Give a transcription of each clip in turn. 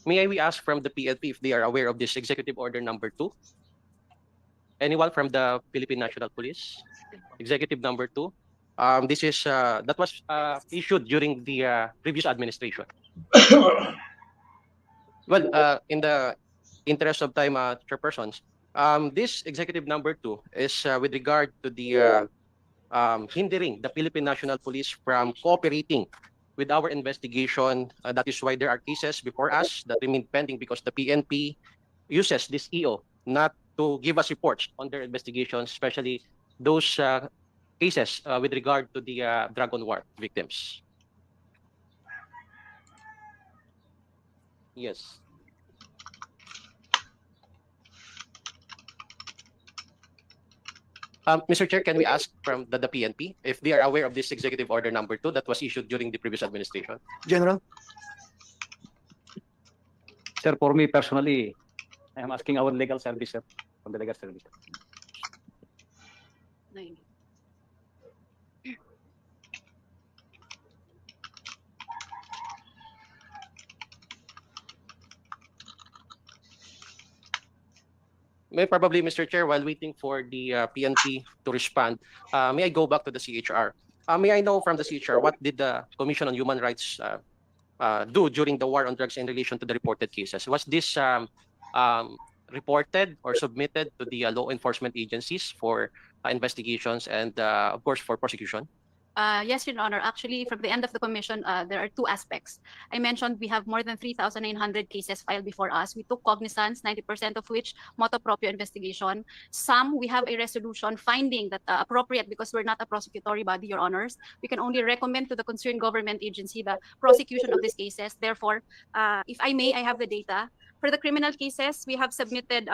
May we ask from the PNP if they are aware of this Executive Order number 2? Anyone from the Philippine National Police? Executive number 2. This is that was issued during the previous administration. Well, in the interest of time, chairpersons, this executive number 2 is with regard to the hindering the Philippine National Police from cooperating with our investigation. That is why there are cases before us that remain pending because the PNP uses this EO not to give us reports on their investigations, especially those cases with regard to the Dragon War victims. Yes. Mr. Chair, can we ask from the PNP if they are aware of this Executive Order number 2 that was issued during the previous administration? General. Sir, for me personally, I am asking our legal service, sir, from the legal service. May probably, Mr. Chair, while waiting for the PNP to respond, may I go back to the CHR? May I know from the CHR what did the Commission on Human Rights do during the war on drugs in relation to the reported cases? Was this reported or submitted to the law enforcement agencies for investigations and, of course, for prosecution? Yes, Your Honor. Actually, from the end of the commission, there are two aspects. I mentioned we have more than 3,900 cases filed before us. We took cognizance, 90% of which motu proprio investigation. Some, we have a resolution finding that appropriate because we're not a prosecutory body, Your Honors. We can only recommend to the concerned government agency the prosecution of these cases. Therefore, if I may, I have the data. For the criminal cases, we have submitted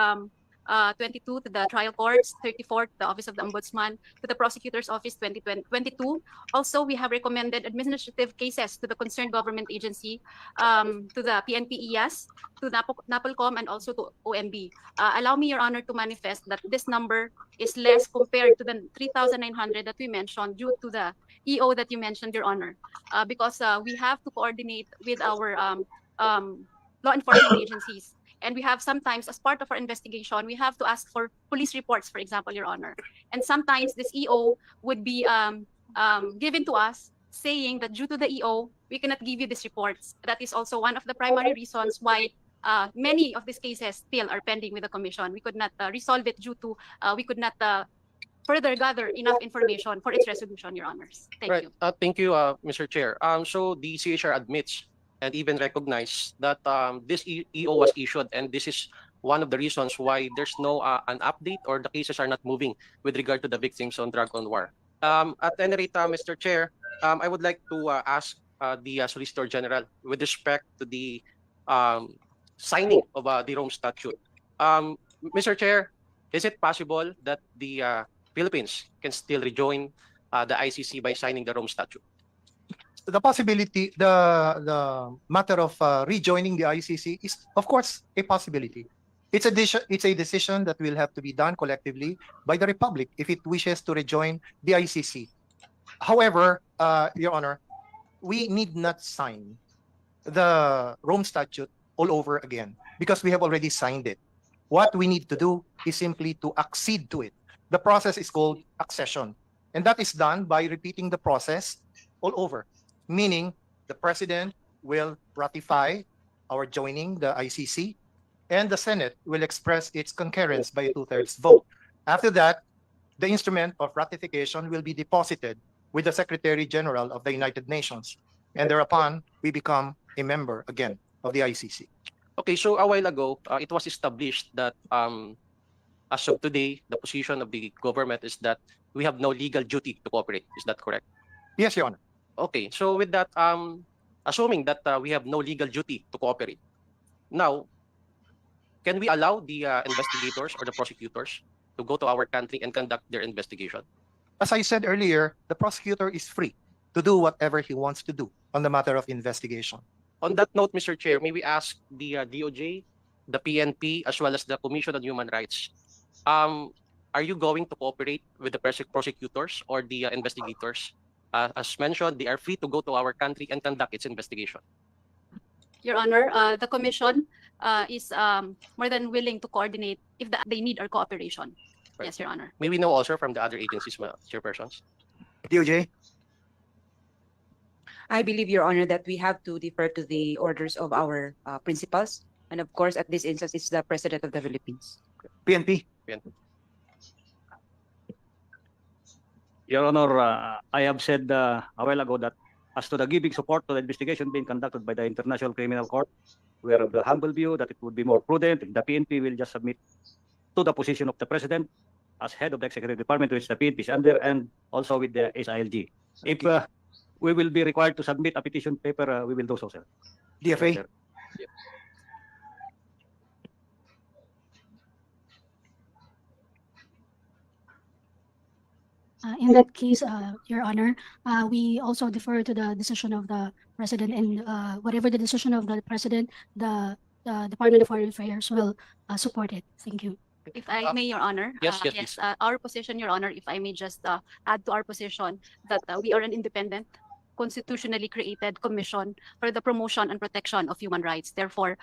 22 to the trial courts, 34 to the Office of the Ombudsman, to the Prosecutor's Office 22. Also, we have recommended administrative cases to the concerned government agency, to the PNPES, to NAPOLCOM, and also to OMB. Allow me, Your Honor, to manifest that this number is less compared to the 3,900 that we mentioned due to the EO that you mentioned, Your Honor, because we have to coordinate with our law enforcement agencies. And we have sometimes, as part of our investigation, we have to ask for police reports, for example, Your Honor. And sometimes this EO would be given to us saying that due to the EO, we cannot give you these reports. That is also one of the primary reasons why many of these cases still are pending with the commission. We could not resolve it due to, we could not further gather enough information for its resolution, Your Honors. Thank you. Thank you, Mr. Chair. So the CHR admits and even recognize that this EO was issued, and this is one of the reasons why there's no an update or the cases are not moving with regard to the victims on Dragon War. At any rate, Mr. Chair, I would like to ask the Solicitor General with respect to the signing of the Rome Statute. Mr. Chair, is it possible that the Philippines can still rejoin the ICC by signing the Rome Statute? The possibility, the matter of rejoining the ICC is, of course, a possibility. It's a decision that will have to be done collectively by the Republic if it wishes to rejoin the ICC. However, Your Honor, we need not sign the Rome Statute all over again because we have already signed it. What we need to do is simply to accede to it. The process is called accession, and that is done by repeating the process all over. Meaning the President will ratify our joining the ICC, and the Senate will express its concurrence by a 2/3 vote. After that, the instrument of ratification will be deposited with the Secretary General of the United Nations, and thereupon we become a member again of the ICC. Okay, so a while ago, it was established that as of today, the position of the government is that we have no legal duty to cooperate. Is that correct? Yes, Your Honor. Okay, so with that, assuming that we have no legal duty to cooperate, now, can we allow the investigators or the prosecutors to go to our country and conduct their investigation? As I said earlier, the prosecutor is free to do whatever he wants to do on the matter of investigation. On that note, Mr. Chair, may we ask the DOJ, the PNP, as well as the Commission on Human Rights, are you going to cooperate with the prosecutors or the investigators? As mentioned, they are free to go to our country and conduct its investigation. Your Honor, the Commission is more than willing to coordinate if they need our cooperation. Right. Yes, Your Honor. May we know also from the other agencies, chairpersons? DOJ? I believe, Your Honor, that we have to defer to the orders of our principals. And of course, at this instance, it's the President of the Philippines. PNP? Your Honor, I have said a while ago that as to the giving support to the investigation being conducted by the International Criminal Court, we are of the humble view that it would be more prudent if the PNP will just submit to the position of the President as head of the Executive Department, which the PNP is under, and also with the SILG. If we will be required to submit a petition paper, we will do so, sir. DFA? Sir. In that case, Your Honor, we also defer to the decision of the President, and whatever the decision of the President, the Department of Foreign Affairs will support it. Thank you. If I may, Your Honor. Yes, yes, please. Our position, Your Honor, if I may just add to our position that we are an independent, constitutionally created commission for the promotion and protection of human rights. Therefore,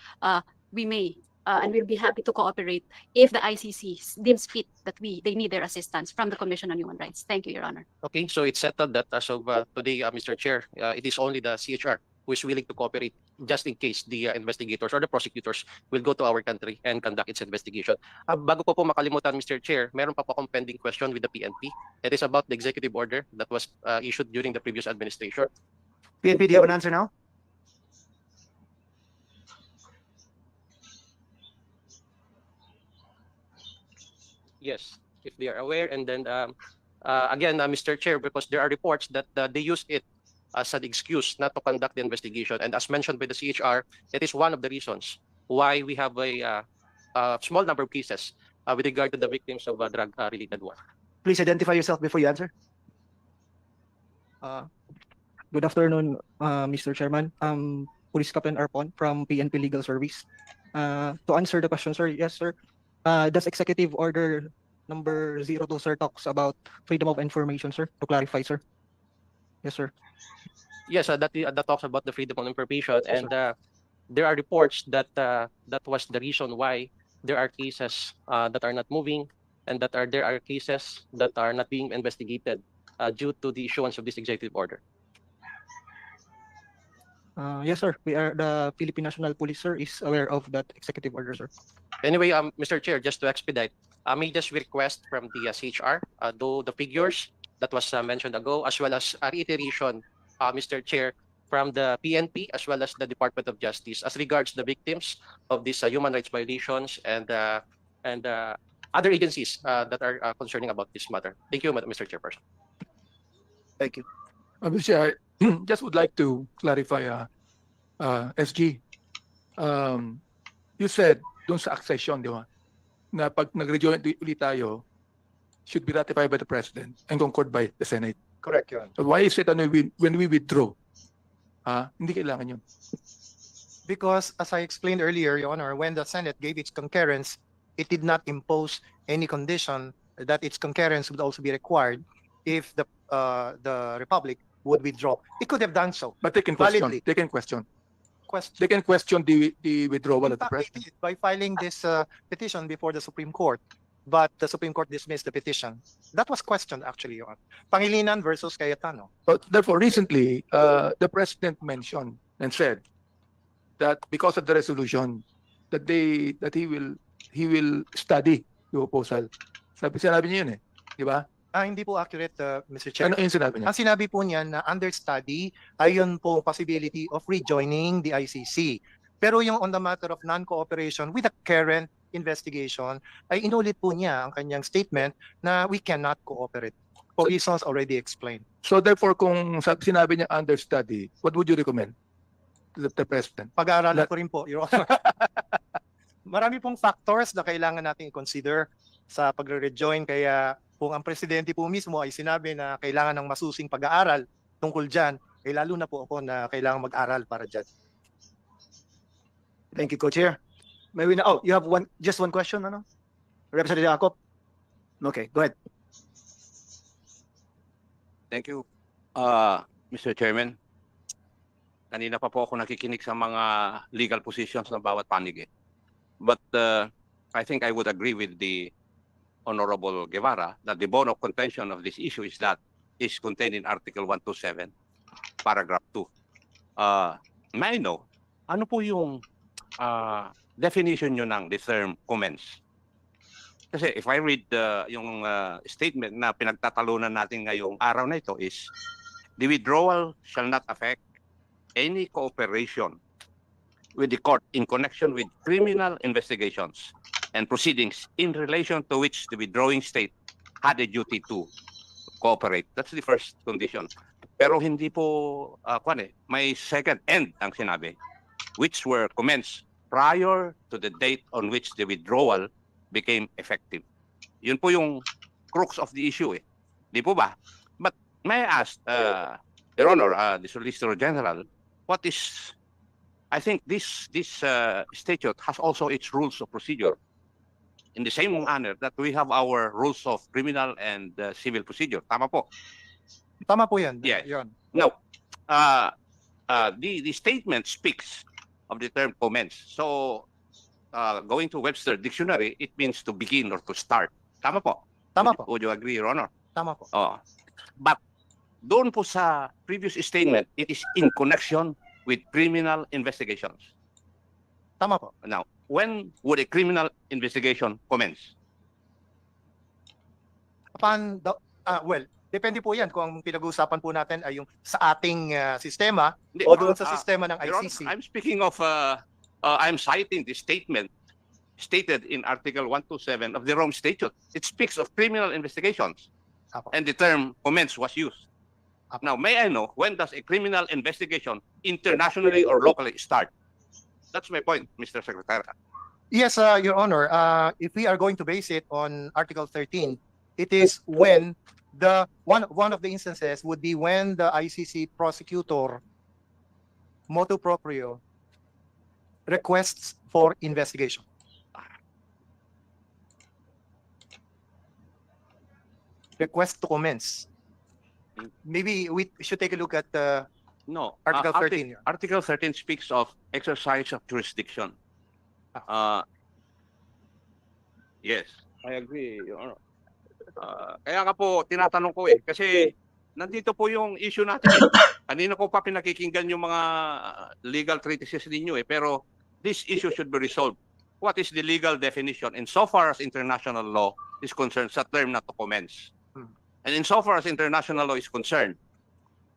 we may and we'll be happy to cooperate if the ICC deems fit that they need their assistance from the Commission on Human Rights. Thank you, Your Honor. Okay, so it's settled that as of today, Mr. Chair, it is only the CHR who is willing to cooperate just in case the investigators or the prosecutors will go to our country and conduct its investigation. Bago po makalimutan, Mr. Chair, meron pa po akong pending question with the PNP. It is about the executive order that was issued during the previous administration. PNP, do you have an answer now? Yes, if they are aware. And then again, Mr. Chair, because there are reports that they use it as an excuse not to conduct the investigation. And as mentioned by the CHR, it is one of the reasons why we have a small number of cases with regard to the victims of drug-related war. Please identify yourself before you answer. Good afternoon, Mr. Chairman. Police Captain Arpon from PNP Legal Service. To answer the question, sir, yes, sir. Does Executive Order number 02, sir, talks about freedom of information, sir? To clarify, sir. Yes, sir. Yes, that talks about the freedom of information, and there are reports that that was the reason why there are cases that are not moving, and there are cases that are not being investigated due to the issuance of this executive order. Yes, sir. The Philippine National Police, sir, is aware of that executive order, sir. Anyway, Mr. Chair, just to expedite, may just request from the CHR, though the figures that was mentioned ago, as well as a reiteration, Mr. Chair, from the PNP as well as the Department of Justice as regards the victims of these human rights violations and other agencies that are concerning about this matter. Thank you, Mr. Chairperson. Thank you. Mr. Chair, I just would like to clarify, SG. You said doon sa accession, di ba, na pag nag-rejoin ulit tayo, should be ratified by the President and concurred by the Senate. Correct, Your Honor. So why is it when we withdraw, hindi kailangan yun? Because as I explained earlier, Your Honor, when the Senate gave its concurrence, it did not impose any condition that its concurrence would also be required if the Republic would withdraw. It could have done so. But they can question. Validly. They can question. Question. They can question the withdrawal In of the fact, President. they did by filing this petition before the Supreme Court, but the Supreme Court dismissed the petition. That was questioned actually, Your Honor. Pangilinan versus Cayetano. But therefore, recently, the President mentioned and said that because of the resolution, that he will study the proposal. Sinabi niya yun eh, di ba? Hindi po accurate, Mr. Chair. Ano yung sinabi niya? Ang sinabi po niya na under study, ayon po possibility of rejoining the ICC. Pero yung on the matter of non-cooperation with the current investigation, ay inulit po niya ang kanyang statement na we cannot cooperate for reasons already explained. So therefore, kung sinabi niya under study, what would you recommend to the President? Pag-aaralan ko rin po, Your Honor. Marami pong factors na kailangan natin i-consider sa pagre-rejoin, kaya kung ang Presidente po mismo ay sinabi na kailangan ng masusing pag-aaral tungkol dyan, eh lalo na po ako na kailangan mag-aral para dyan. Thank you, Co-Chair. May we know, you have just one question, ano? Representative Acop? Okay, go ahead. Thank you, Mr. Chairman. kanina pa po ako nakikinig sa mga legal positions ng bawat panig. But I think I would agree with the Honorable Guevara that the bone of contention of this issue is contained in Article 127, Paragraph 2. May I know, ano po yung definition nyo ng the term commence? Kasi if I read yung statement na pinagtatalunan natin ngayong araw na ito is, the withdrawal shall not affect any cooperation with the court in connection with criminal investigations and proceedings in relation to which the withdrawing state had a duty to cooperate. That's the first condition. Pero hindi po, may second and ang sinabi, which were commenced prior to the date on which the withdrawal became effective. Yun po yung crux of the issue. Di po ba? But may I ask, Your Honor, the Solicitor General, what is, I think this statute has also its rules of procedure in the same manner that we have our rules of criminal and civil procedure. Tama po? Tama po yan. Yes. Yun. Now, the statement speaks of the term commence. So, going to Webster Dictionary, it means to begin or to start. Tama po? Tama po. Would you agree, Your Honor? Tama po. Oh. But doon po sa previous statement, it is in connection with criminal investigations. Tama po. Now, when would a criminal investigation commence? Well, depende po yan kung ang pinag-uusapan po natin ay yung sa ating sistema Hindi, o doon sa sistema ng Your Honor, ICC. I'm speaking of, I'm citing the statement stated in Article 127 of the Rome Statute. It speaks of criminal investigations, Apo. and the term commence was used. Apo. Now, may I know, when does a criminal investigation internationally or locally start? That's my point, Mr. Secretary. Yes, Your Honor. If we are going to base it on Article 13, it is when one of the instances would be when the ICC prosecutor motu proprio requests for investigation. Request to commence. Maybe we should take a look at No. Article 13. Your Honor. Article 13 speaks of exercise of jurisdiction. Yes, I agree, Your Honor. Kaya nga po, tinatanong ko kasi nandito po yung issue natin. Kanina ko pa pinakikinggan yung mga legal treatises ninyo pero this issue should be resolved. What is the legal definition insofar as international law is concerned sa term na to commence? And insofar as international law is concerned,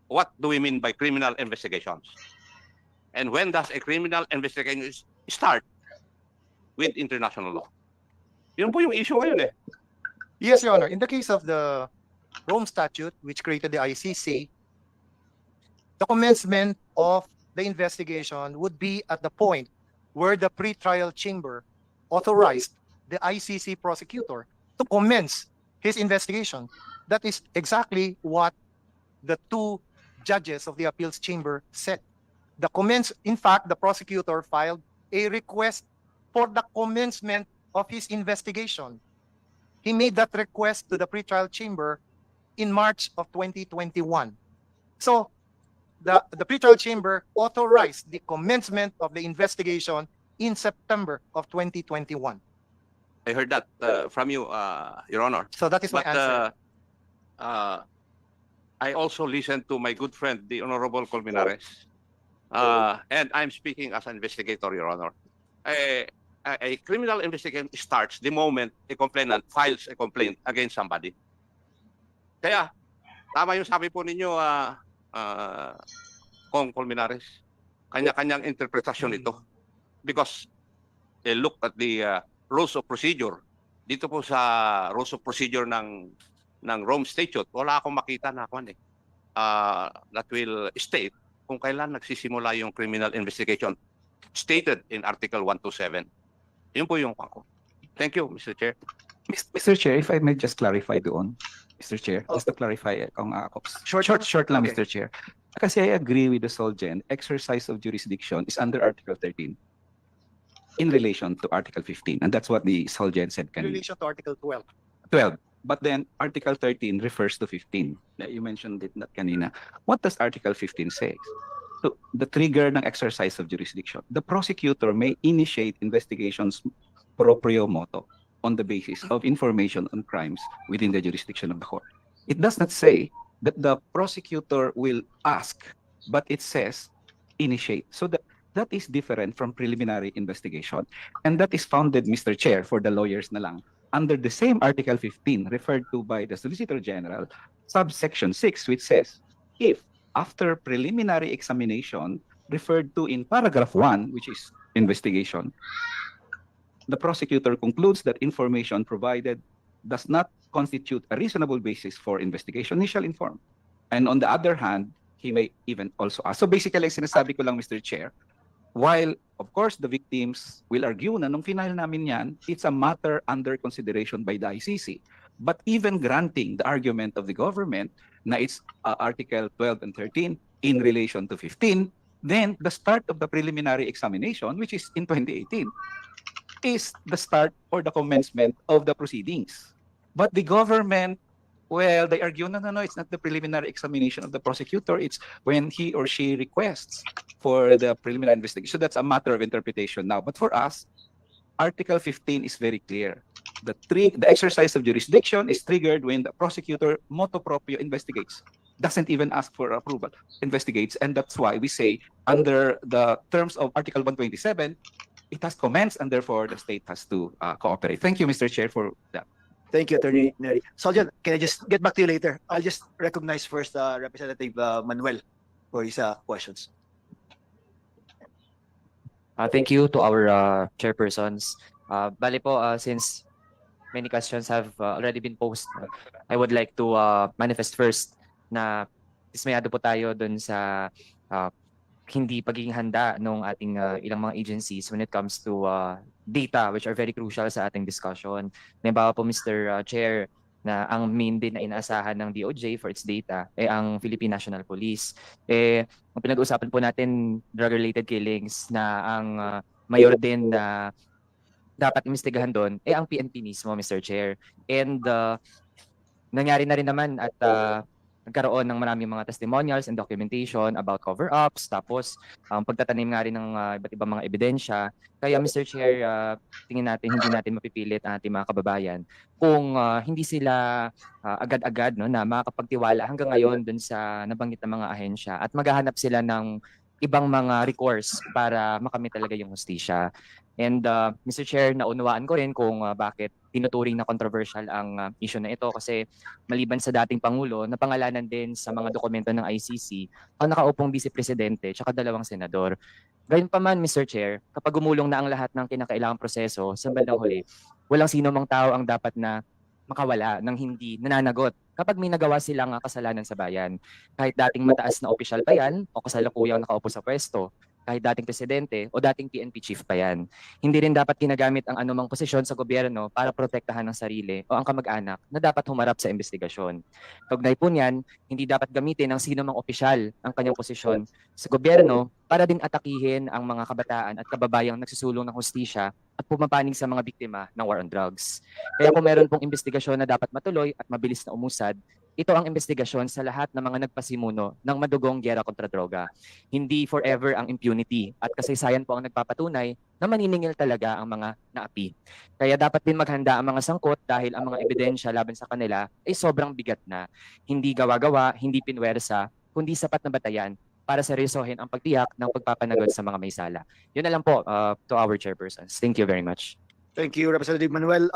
what do we mean by criminal investigations? And when does a criminal investigation start with international law? Yun po yung issue ngayon Yes, Your Honor. In the case of the Rome Statute, which created the ICC, the commencement of the investigation would be at the point where the pretrial chamber authorized the ICC prosecutor to commence his investigation. That is exactly what the two judges of the appeals chamber said. In fact, the prosecutor filed a request for the commencement of his investigation. He made that request to the pretrial chamber in March of 2021. So the pretrial chamber authorized the commencement of the investigation in September of 2021. I heard that from you, Your Honor. So that is my But answer. I also listened to my good friend, the Honorable Colmenares. And I'm speaking as an investigator, Your Honor. A criminal investigation starts the moment a complainant files a complaint against somebody. Kaya, tama yung sabi po ninyo, Kong Colmenares, kanya-kanyang interpretasyon ito. Because they look at the rules of procedure. Dito po sa rules of procedure ng Rome Statute, wala akong makita na that will state kung kailan nagsisimula yung criminal investigation stated in Article 127. Yun po yung pangko. Thank you, Mr. Chair. Mr. Chair, if I may just clarify doon, Mr. Chair, just to clarify kung short lang, Okay. Mr. Chair. Kasi I agree with the Solgen, exercise of jurisdiction is under Article 13 in relation to Article 15, and that's what the Solgen said In kanina. relation to Article 12. 12. But then Article 13 refers to 15. You mentioned it not kanina. What does Article 15 say? to the trigger ng exercise of jurisdiction. The prosecutor may initiate investigations proprio moto on the basis of information on crimes within the jurisdiction of the court. It does not say that the prosecutor will ask, but it says initiate. So that is different from preliminary investigation. And that is founded, Mr. Chair, for the lawyers na lang, under the same Article 15 referred to by the Solicitor General, subsection 6, which says, if after preliminary examination referred to in paragraph 1, which is investigation, the prosecutor concludes that information provided does not constitute a reasonable basis for investigation, he shall inform. And on the other hand, he may even also ask. So basically, sinasabi ko lang, Mr. Chair, while of course the victims will argue na nung final namin yan, it's a matter under consideration by the ICC. But even granting the argument of the government na it's Article 12 and 13 in relation to 15, then the start of the preliminary examination, which is in 2018, is the start or the commencement of the proceedings. But the government, well, they argue, no, it's not the preliminary examination of the prosecutor. It's when he or she requests for the preliminary investigation. So that's a matter of interpretation now. But for us, Article 15 is very clear. The exercise of jurisdiction is triggered when the prosecutor motu proprio investigates, doesn't even ask for approval, investigates. And that's why we say under the terms of Article 127, it has commenced and therefore the state has to cooperate. Thank you, Mr. Chair, for that. Thank you, Attorney Neri. Solgen, can I just get back to you later? I'll just recognize first Representative Manuel for his questions. Thank you to our chairpersons. Bali po, since many questions have already been posed, I would like to manifest first na dismayado po tayo dun sa hindi pagiging handa ng ating ilang mga agencies when it comes to data which are very crucial sa ating discussion. Halimbawa po, Mr. Chair, na ang main din na inaasahan ng DOJ for its data ay ang Philippine National Police. Ang pinag-uusapan po natin, drug-related killings, na ang mayor din na dapat imbestigahan doon ay ang PNP mismo, Mr. Chair. And nangyari na rin naman at nagkaroon ng maraming mga testimonials and documentation about cover-ups, tapos pagtatanim nga rin ng iba't ibang mga ebidensya. Kaya Mr. Chair, tingin natin hindi natin mapipilit ang ating mga kababayan kung hindi sila agad-agad na makakapagtiwala hanggang ngayon dun sa nabanggit na mga ahensya at maghahanap sila ng ibang mga recourse para makamit talaga yung hustisya. And Mr. Chair, naunawaan ko rin kung bakit tinuturing na controversial ang issue na ito kasi maliban sa dating Pangulo, napangalanan din sa mga dokumento ng ICC ang nakaupong Vice Presidente at 2 senador. Gayunpaman, Mr. Chair, kapag gumulong na ang lahat ng kinakailangang proseso sa bandang huli, walang sino mang tao ang dapat na makawala ng hindi nananagot kapag may nagawa silang kasalanan sa bayan. Kahit dating mataas na opisyal pa yan o kasalukuyang nakaupo sa pwesto, kahit dating presidente o dating PNP chief pa yan. Hindi rin dapat ginagamit ang anumang posisyon sa gobyerno para protektahan ang sarili o ang kamag-anak na dapat humarap sa investigasyon. Kaugnay po niyan, hindi dapat gamitin ng sino mang opisyal ang kanyang posisyon sa gobyerno para din atakihin ang mga kabataan at kababayang nagsusulong ng hustisya at pumapanig sa mga biktima ng war on drugs. Kaya kung meron pong investigasyon na dapat matuloy at mabilis na umusad, ito ang investigasyon sa lahat ng mga nagpasimuno ng madugong giyera kontra droga. Hindi forever ang impunity at kasaysayan po ang nagpapatunay na maniningil talaga ang mga naapi. Kaya dapat din maghanda ang mga sangkot dahil ang mga ebidensya laban sa kanila ay sobrang bigat na. Hindi gawa-gawa, hindi pinwersa, kundi sapat na batayan para seryosohin ang pagtiyak ng pagpapanagod sa mga may sala. Yun na lang po to our chairpersons. Thank you very much. Thank you, Representative Manuel.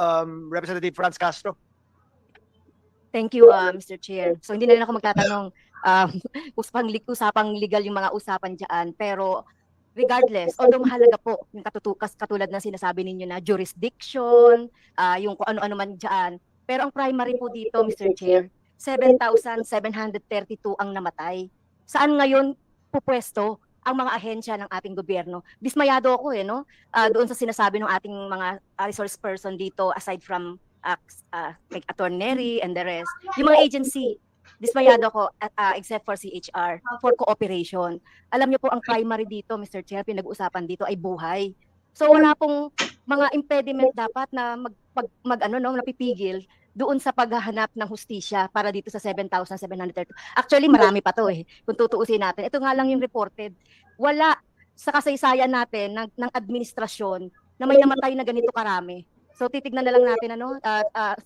Representative Franz Castro. Thank you, Mr. Chair. So hindi na rin ako magtatanong usapang legal yung mga usapan dyan. Pero regardless, although mahalaga po yung katulad na sinasabi ninyo na jurisdiction, yung kung ano-ano man dyan. Pero ang primary po dito, Mr. Chair, 7,732 ang namatay. Saan ngayon pupwesto ang mga ahensya ng ating gobyerno? Dismayado ako no? Doon sa sinasabi ng ating mga resource person dito aside from like Attorney Neri and the rest. Yung mga agency, dismayado ako except for CHR for cooperation. Alam niyo po ang primary dito, Mr. Chair, pinag-uusapan dito ay buhay. So wala pong mga impediment dapat na napipigil doon sa paghahanap ng hustisya para dito sa 7,732. Actually, marami pa to kung tutuusin natin. Ito nga lang yung reported. Wala sa kasaysayan natin ng administrasyon na may namatay na ganito karami. So titignan na lang natin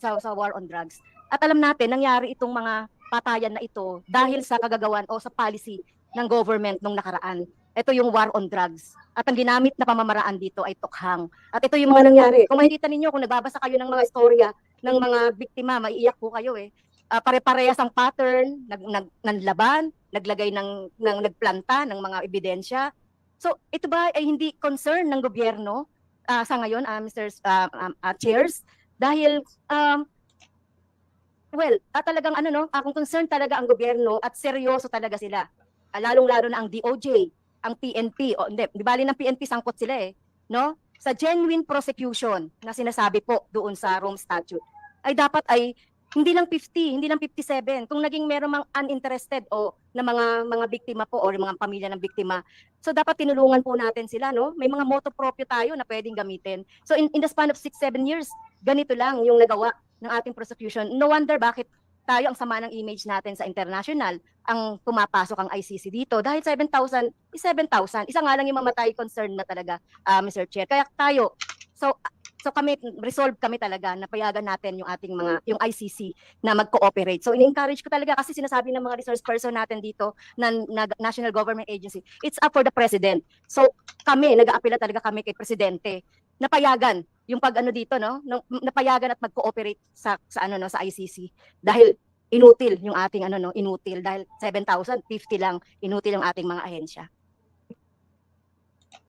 sa war on drugs. At alam natin, nangyari itong mga patayan na ito dahil sa kagagawan o sa policy ng government nung nakaraan. Ito yung war on drugs. At ang ginamit na pamamaraan dito ay tukhang. At ito yung mga nangyari. Kung makikita ninyo, kung nagbabasa kayo ng mga istorya ng mga biktima, maiiyak po kayo pare-parehas ang pattern, nanlaban, naglagay nagplanta ng mga ebidensya. So ito ba ay hindi concern ng gobyerno sa ngayon, Mr. Chairs? Dahil talagang kung concern talaga ang gobyerno at seryoso talaga sila. Lalong-lalo na ang DOJ, ang PNP, di bali ng PNP sangkot sila no? Sa genuine prosecution na sinasabi po doon sa Rome Statute, ay dapat ay hindi lang 50, hindi lang 57. Kung naging meron mang uninterested na mga biktima po o mga pamilya ng biktima, so dapat tinulungan po natin sila, no? May mga moto proprio tayo na pwedeng gamitin. So in the span of 6-7 years, ganito lang yung nagawa ng ating prosecution. No wonder bakit tayo ang sama ng image natin sa international, ang pumapasok ang ICC dito. Dahil 7,000 is 7,000. Isa nga lang yung mamatay, concern na talaga, Mr. Chair. Kaya tayo, so kami, resolve kami talaga na payagan natin yung ating yung ICC na mag-cooperate. So in-encourage ko talaga kasi sinasabi ng mga resource person natin dito na National Government Agency, it's up for the President. So kami, nag-aapela talaga kami kay Presidente na payagan yung dito, no? Napayagan at mag-cooperate sa ICC dahil inutil yung ating inutil dahil 7,050 lang inutil yung ating mga ahensya.